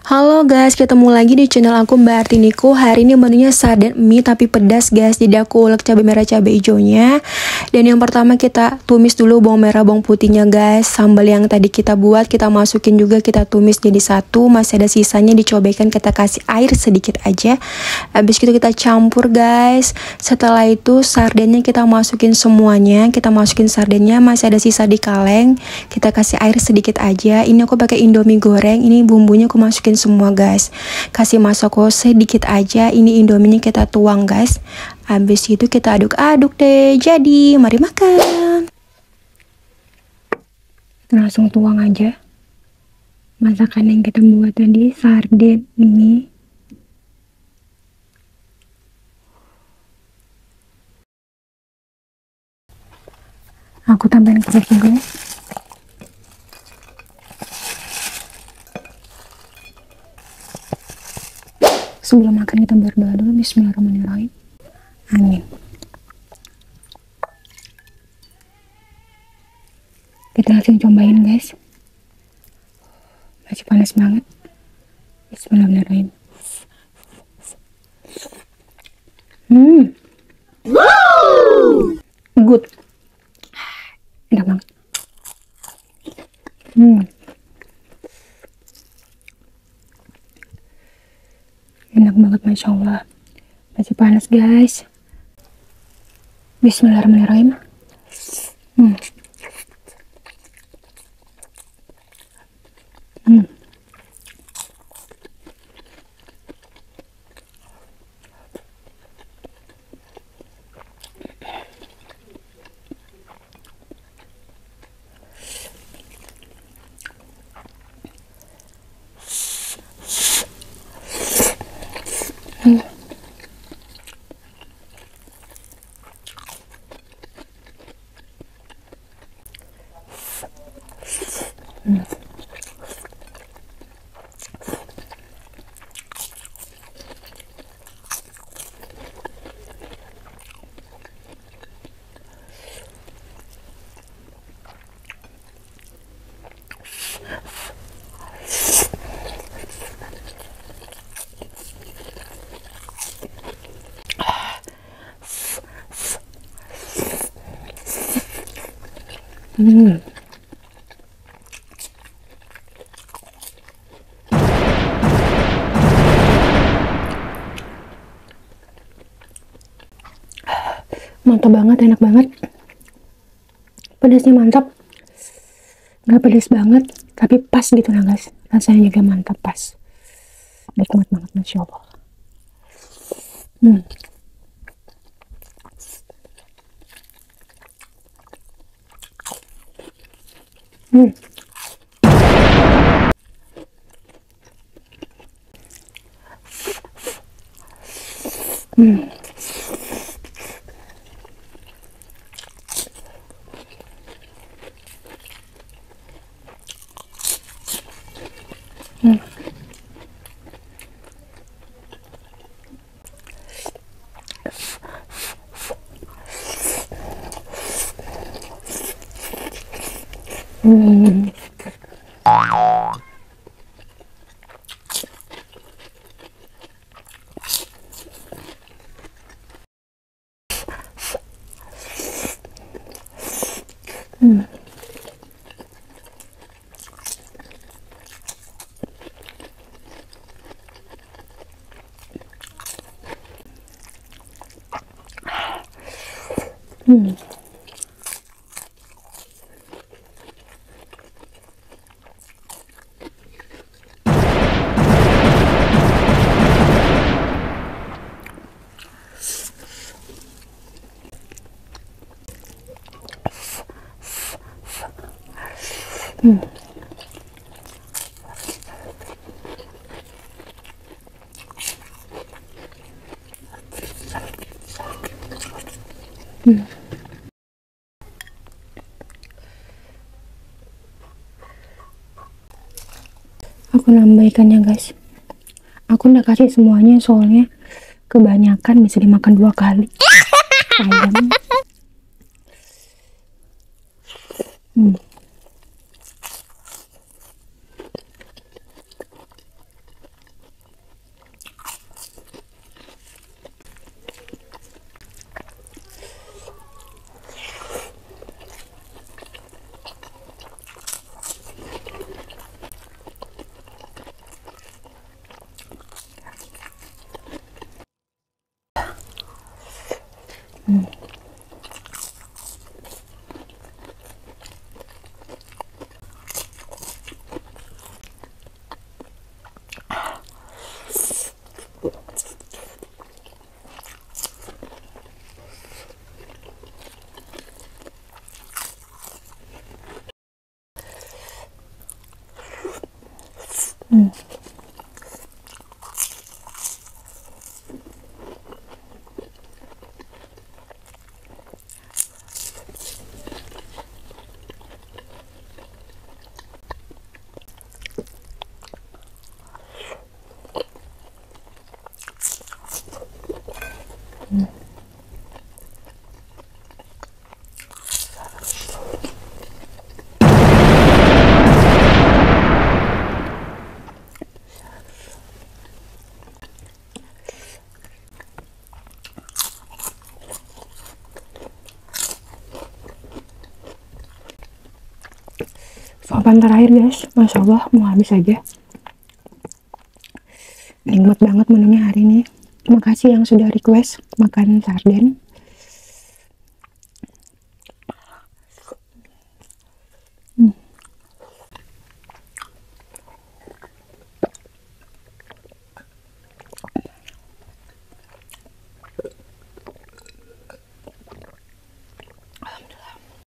Halo guys, ketemu lagi di channel aku Mbak Artiniku. Hari ini menunya sarden mie tapi pedas guys. Jadi aku ulek cabai merah cabai hijaunya. Dan yang pertama kita tumis dulu bawang merah bawang putihnya guys. Sambal yang tadi kita buat kita masukin juga, kita tumis jadi satu. Masih ada sisanya dicobekan, kita kasih air sedikit aja. Habis itu kita campur guys. Setelah itu sardennya kita masukin semuanya. Kita masukin sardennya, masih ada sisa di kaleng. Kita kasih air sedikit aja. Ini aku pakai Indomie goreng. Ini bumbunya aku masukin semua guys, kasih masako sedikit aja. Ini indominya kita tuang guys. Habis itu kita aduk-aduk deh. Jadi mari makan. Langsung tuang aja masakan yang kita buat tadi, sarden ini. Aku tambahin kecap juga. Sebelum makan kita berdoa dulu. Bismillahirrahmanirrahim. Amin. Kita langsung cobain guys. Masih panas banget. Bismillahirrahmanirrahim. Good. Enak banget. Enak banget, Masya Allah. Masih panas guys. Bismillahirrahmanirrahim. Mantap banget, enak banget. Pedasnya mantap. Nggak pedas banget, tapi pas gitu lah guys. Rasanya juga mantap, pas. Nikmat banget, Masya Allah. Aku nambah ikannya guys. Aku nggak kasih semuanya soalnya kebanyakan bisa dimakan 2 kali. Ayam. Suapan terakhir guys, Masya Allah mau habis aja. Nikmat banget menunya hari ini. Makasih yang sudah request makan sarden.